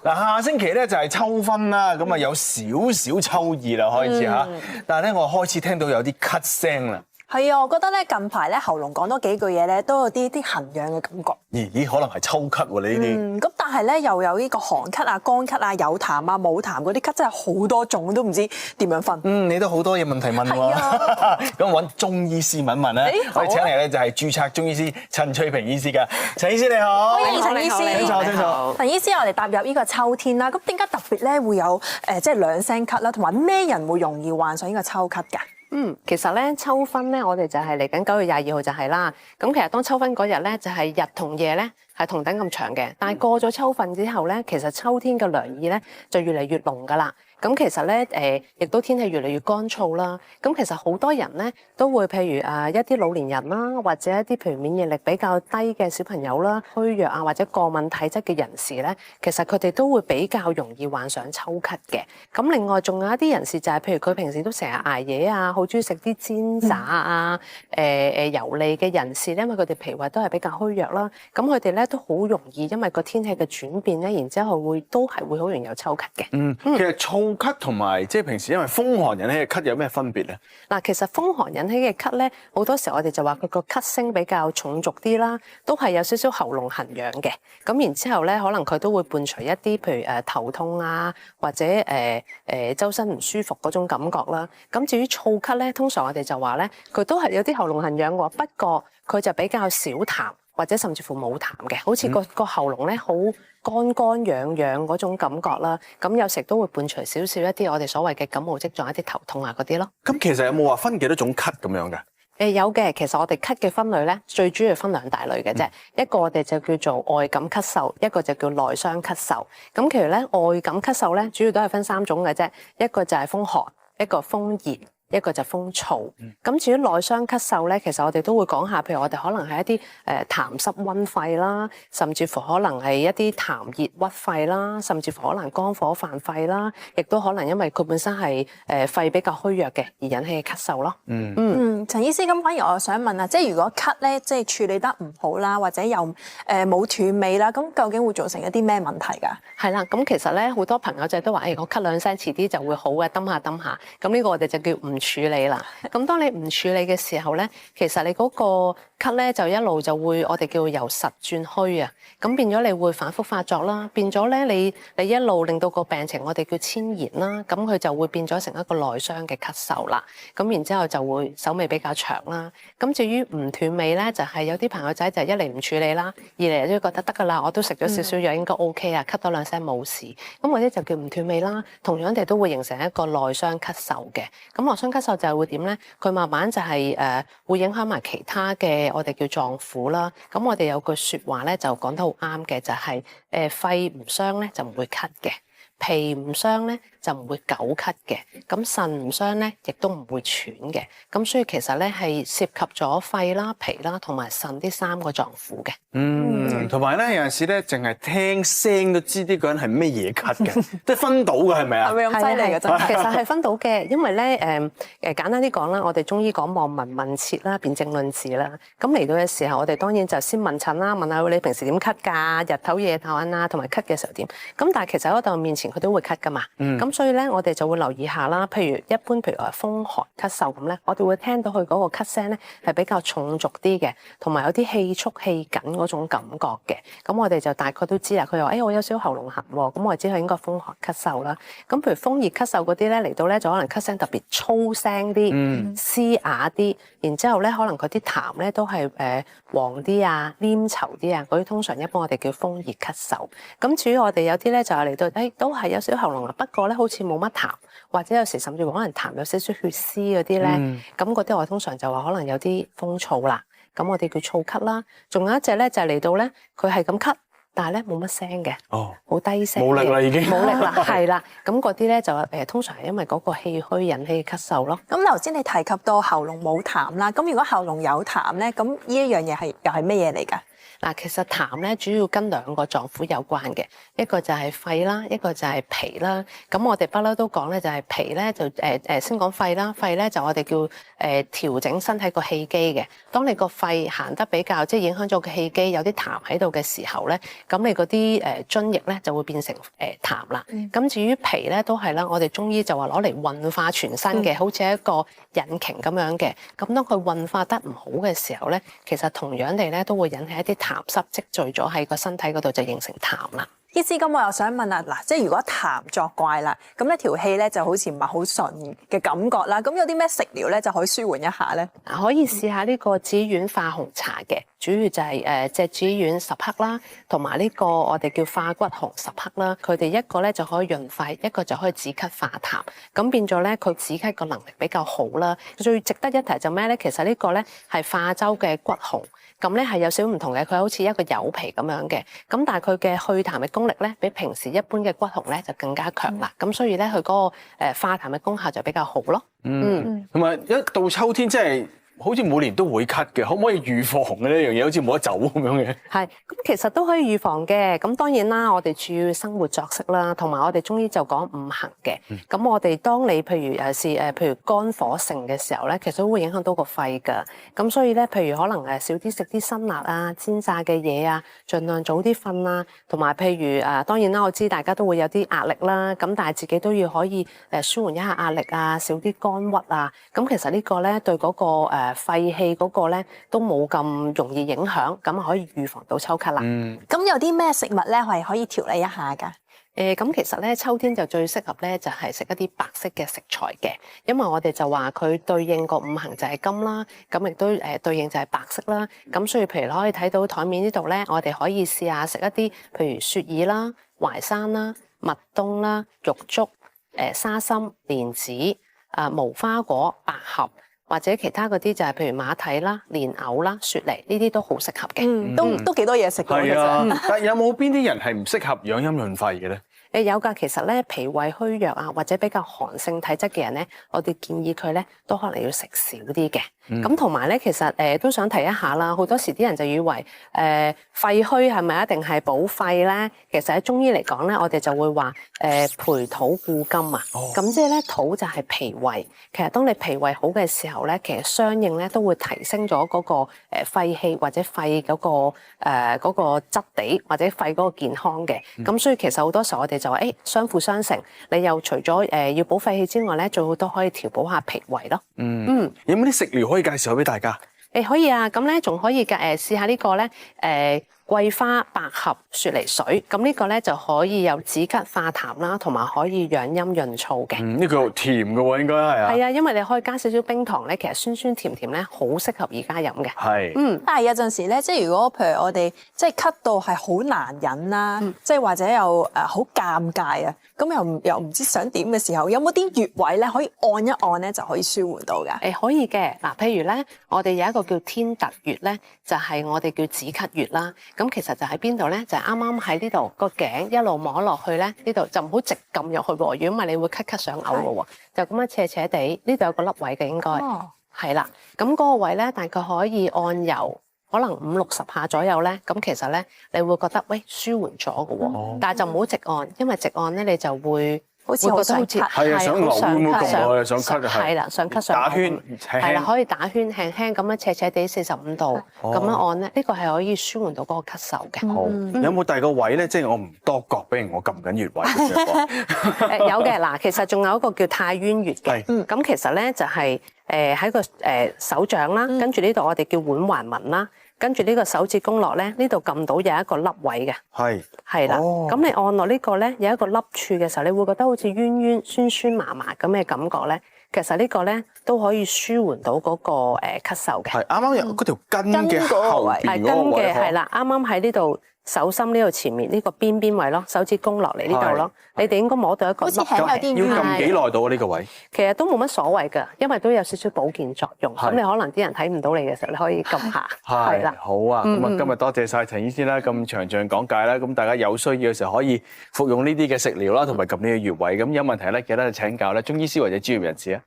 嗱，下星期咧就係秋分啦，咁啊有少少秋意啦，開始嚇。但係咧，我開始聽到有啲咳聲啦。係啊，我覺得咧近排咧喉嚨講多幾句嘢咧，都有啲痕癢嘅感覺。咦？可能係秋咳喎，呢啲。咁但係咧又有呢個寒咳啊、乾咳啊、有痰啊、冇痰嗰啲咳，真係好多種，都唔知點樣分。你都好多嘢問題問喎。咁揾中醫師問問啦。我哋請嚟咧就係註冊中醫師陳翠萍醫師㗎。陳醫師你好。歡迎陳醫師。請坐，請坐。陳醫師，我哋踏入呢個秋天啦，咁點解特別咧會有即係兩聲咳啦，同埋咩人會容易患上呢個秋咳㗎？其實咧秋分咧，我哋就係嚟緊9月22號就係啦。咁其實當秋分嗰日咧，就係日同夜咧係同等咁長嘅。但係過咗秋分之後咧，其實秋天嘅涼意咧就越嚟越濃㗎啦。咁其實咧亦都天氣越嚟越乾燥啦。咁其實好多人咧都會譬如一啲老年人啦，或者一啲譬如免疫力比較低嘅小朋友啦、虛弱啊或者過敏體質嘅人士咧，其實佢哋都會比較容易患上秋咳嘅。咁另外仲有一啲人士就係譬如佢平時都成日捱夜啊，好中意食啲煎炸啊、油膩嘅人士咧，因為佢哋脾胃都係比較虛弱啦，咁佢哋咧都好容易因為個天氣嘅轉變咧，然之後都係會好容易有秋咳嘅。其實燥咳同埋即係平時因為風寒引起嘅咳有咩分別咧？嗱，其實風寒引起嘅咳咧，好多時我哋就話佢個咳聲比較重濁啲啦，都係有少少喉嚨痕癢嘅。咁然之後咧，可能佢都會伴隨一啲譬如頭痛啊，或者周身唔舒服嗰種感覺啦。咁至於燥咳咧，通常我哋就話咧，佢都係有啲喉嚨痕癢喎，不過佢就比較少痰，或者甚至乎冇痰嘅，好似個喉嚨咧好乾乾癢癢嗰種感覺啦。咁有時都會伴隨少少一啲我哋所謂嘅感冒跡象，一啲頭痛啊嗰啲咯。咁其實有冇話分幾多種咳咁樣㗎？有嘅，其實我哋咳嘅分類咧，最主要分兩大類嘅啫。一個我哋就叫做外感咳嗽，一個就叫內傷咳嗽。咁其實咧外感咳嗽咧，主要都係分3種嘅啫。一個就係風寒，一個風熱，一個就風燥。咁至於內傷咳嗽咧，其實我哋都會講下，譬如我哋可能係一啲痰濕溫肺啦，甚至乎可能係一啲痰熱鬱肺啦，甚至乎可能肝火犯肺啦，亦都可能因為佢本身係肺比較虛弱嘅而引起嘅咳嗽咯。陳醫師，咁反而我想問啊，即係如果咳咧，即係處理得唔好啦，或者又冇斷尾啦，咁究竟會造成一啲咩問題㗎？係啦，咁其實咧好多朋友就都話，我咳兩聲遲啲就會好嘅，揼下揼下。咁呢個我哋就叫唔處理啦。咁當你唔處理嘅時候咧，其實你嗰個咳咧就一路就會我哋叫由實轉虛啊。咁變咗你會反覆發作啦，變咗咧你一路令到個病情我哋叫遷延啦，咁佢就會變咗成一個內傷嘅咳嗽啦。咁然之後就會手尾比較長啦。咁至於唔斷尾咧，就係有啲朋友仔就一嚟唔處理啦，二嚟都覺得得㗎啦，我都食咗少少藥應該 OK 啊，咳多兩聲冇事。咁嗰啲就叫唔斷尾啦。同樣地都會形成一個內傷咳嗽嘅。咁內傷咳嗽就係會點咧？佢慢慢就係會影響埋其他嘅我哋叫臟腑啦。咁我哋有句説話咧就講得好啱嘅，就係肺唔傷咧就唔會咳嘅。脾唔傷咧就唔會久咳嘅，咁腎唔傷咧亦都唔會喘嘅，咁所以其實咧係涉及咗肺啦、脾啦同埋腎呢3個臟腑嘅。同埋咧有陣時咧，淨係聽聲都知呢個人係咩嘢咳嘅，即係分到嘅係咪啊？係咪咁犀利嘅真係？其實係分到嘅，因為咧簡單啲講啦，我哋中醫講望聞問切啦，辨證論治啦。咁嚟到嘅時候，我哋當然就先問診啦，問下你平時點咳㗎，日頭夜晚啊，同埋咳嘅時候點。咁但係其實喺我面前佢都會咳㗎嘛。咁所以咧，我哋就會留意下啦。譬如一般，譬如話風寒咳嗽咁咧，我哋會聽到佢嗰個咳聲咧係比較重濁啲嘅，同埋有啲氣促氣緊嗰種感覺嘅。咁我哋就大概都知啦。佢話我有少少喉嚨痕喎，咁我哋知佢應該風寒咳嗽啦。咁譬如風熱咳嗽嗰啲咧嚟到咧就可能咳聲特別粗聲啲、嘶啞啲，然之後咧可能佢啲痰咧都係黃啲啊、黏稠啲啊，嗰啲通常一般我哋叫風熱咳嗽。咁至於我哋有啲咧就係嚟到都係有少少喉嚨啊，不過咧好似冇乜痰，或者有時甚至乎可能痰有少少血絲嗰啲咧，咁嗰啲我通常就話可能有啲風燥啦。咁我哋叫燥咳啦。仲有一隻咧就係嚟到咧，佢係咁咳，但係咧冇乜聲嘅，好低聲，冇力啦已經，冇力啦，係啦。咁嗰啲咧就通常係因為嗰個氣虛引起嘅咳嗽咯。咁頭先你提及到喉嚨冇痰啦，咁如果喉嚨有痰咧，咁呢一樣嘢又係咩嘢嚟㗎？嗱，其實痰咧主要跟兩個臟腑有關嘅，一個就係肺啦，一個就係脾啦。咁我哋不嬲都講咧，就係脾咧就先講肺啦，肺咧就我哋叫調整身體個氣機嘅。當你個肺行得比較即係影響咗個氣機，有啲痰喺度嘅時候咧，咁你嗰啲津液咧就會變成痰啦。咁至於脾咧都係啦，我哋中醫就話攞嚟運化全身嘅，好似一個引擎咁樣嘅。咁當佢運化得唔好嘅時候咧，其實同樣地咧都會引起一啲痰濕積聚咗喺個身體嗰度，就形成痰啦。醫師，咁我又想問啊，嗱，即係如果痰作怪啦，咁呢條氣咧就好似唔係好順嘅感覺啦，咁有啲咩食療咧就可以舒緩一下咧？可以試下呢個紫丸化紅茶嘅，主要就係隻紫丸10克啦，同埋呢個我哋叫化骨紅10克啦。佢哋一個咧就可以潤肺，一個就可以止咳化痰，咁變咗咧佢止咳個能力比較好啦。最值得一提就咩咧？其實呢個咧係化州嘅骨紅。咁咧係有少少唔同嘅，佢好似一個柚皮咁樣嘅，咁但係佢嘅去痰嘅功力咧，比平時一般嘅骨紅咧就更加強啦。咁所以咧佢嗰個化痰嘅功效就比較好咯。同埋一到秋天即係。好似每年都會咳嘅，可唔可以預防嘅呢樣嘢？好似冇得走咁樣嘅。係，咁其實都可以預防嘅。咁當然啦，我哋注意生活作息啦，同埋我哋中醫就講五行嘅。咁我哋當你譬如尤其是譬如肝火盛嘅時候咧，其實都會影響到個肺㗎。咁所以咧，譬如可能少啲食啲辛辣啊、煎炸嘅嘢啊，盡量早啲瞓啦。同埋譬如當然啦，我知大家都會有啲壓力啦，咁但係自己都要可以舒緩一下壓力啊，少啲肝鬱啊。咁其實呢個咧對嗰個肺氣嗰個咧都冇咁容易影響，咁可以預防到秋咳啦。咁有啲咩食物咧係可以調理一下㗎？咁其實咧秋天就最適合咧就係食一啲白色嘅食材嘅，因為我哋就話佢對應個五行就係金啦，咁亦都對應就係白色啦。咁所以譬如可以睇到台面呢度咧，我哋可以試下食一啲譬如雪耳啦、淮山啦、麥冬啦、玉竹、沙參、蓮子、無花果、百合。或者其他嗰啲就係譬如馬蹄啦、蓮藕啦、雪梨呢啲都好適合嘅。都幾多嘢食㗎。係啊，但係有冇邊啲人係唔適合養陰潤肺嘅咧？有㗎，其實咧脾胃虛弱啊，或者比較寒性體質嘅人咧，我哋建議佢咧都可能要食少啲嘅。咁同埋咧，其實都想提一下啦，好多時啲人就以為肺虛係咪一定係補肺咧？其實喺中醫嚟講咧，我哋就會話培土固金啊。咁即係咧土就係脾胃，其實當你脾胃好嘅時候咧，其實相應咧都會提升咗嗰個肺氣或者肺嗰個質地或者肺嗰個健康嘅。咁所以其實好多時候我哋就話相輔相成，你又除咗要補肺氣之外咧，仲都可以調補下脾胃咯。有冇啲食療可以介紹俾大家？可以啊，咁咧仲可以試下呢個咧桂花、百合、雪梨水，咁呢個咧就可以有止咳化痰啦，同埋可以養陰潤燥嘅。呢個甜嘅喎，應該係啊。係啊，因為你可以加少少冰糖咧，其實酸酸甜甜咧，好適合而家飲嘅。係。但係有陣時咧，即係如果譬如我哋即係咳到係好難忍啦，即係或者又好尷尬啊，咁又唔知想點嘅時候，有冇啲穴位咧可以按一按咧就可以舒緩到㗎？可以嘅。嗱，譬如咧，我哋有一個叫天突穴咧，就係我哋叫止咳穴啦。咁其實就喺邊度咧？就係啱啱喺呢度個頸一路摸落去咧，呢度就唔好直撳入去喎。如果唔係，你會咳想嘔嘅喎。就咁樣斜斜地，呢度有個凹位嘅應該係啦。咁嗰個位咧，大概可以按揉可能50-60下左右咧。咁其實咧，你會覺得舒緩咗嘅喎。但係就唔好直按，因為直按咧你就會好似好想咳，係啊，想流咁樣撳落去，想咳係啦，想咳想打圈，係啦，可以打圈輕輕咁樣斜斜地45度咁樣按咧，呢個係可以舒緩到嗰個咳嗽嘅。好，有冇第二個位咧？即係我唔多覺，比如我撳緊穴位有嘅嗱，其實仲有一個叫太淵穴嘅。咁其實咧就係喺個手掌啦，跟住呢度我哋叫腕環紋啦。跟住呢個手指公落咧，呢度撳到有一個凹位嘅，係啦。咁你按落呢個咧，有一個凹處嘅時候，你會覺得好似冤冤酸酸麻麻咁嘅感覺咧。其實呢個咧都可以舒緩到嗰個咳嗽嘅。係啱啱有嗰條筋嘅後邊嗰個位，係啦，啱啱喺呢度手心呢度前面呢個邊位咯，手指公落嚟呢度咯。你哋應該摸到一個凹位。好似係有啲要撳幾耐到啊？呢個位其實都冇乜所謂㗎，因為都有少少保健作用。咁你可能啲人睇唔到你嘅時候，你可以撳下。係啦，好啊。咁啊，今日多謝晒陳醫師啦，咁詳盡講解啦。咁大家有需要嘅時候可以服用呢啲嘅食療啦，同埋撳呢個穴位。咁有問題咧，記得請教咧中醫師或者專業人士啊。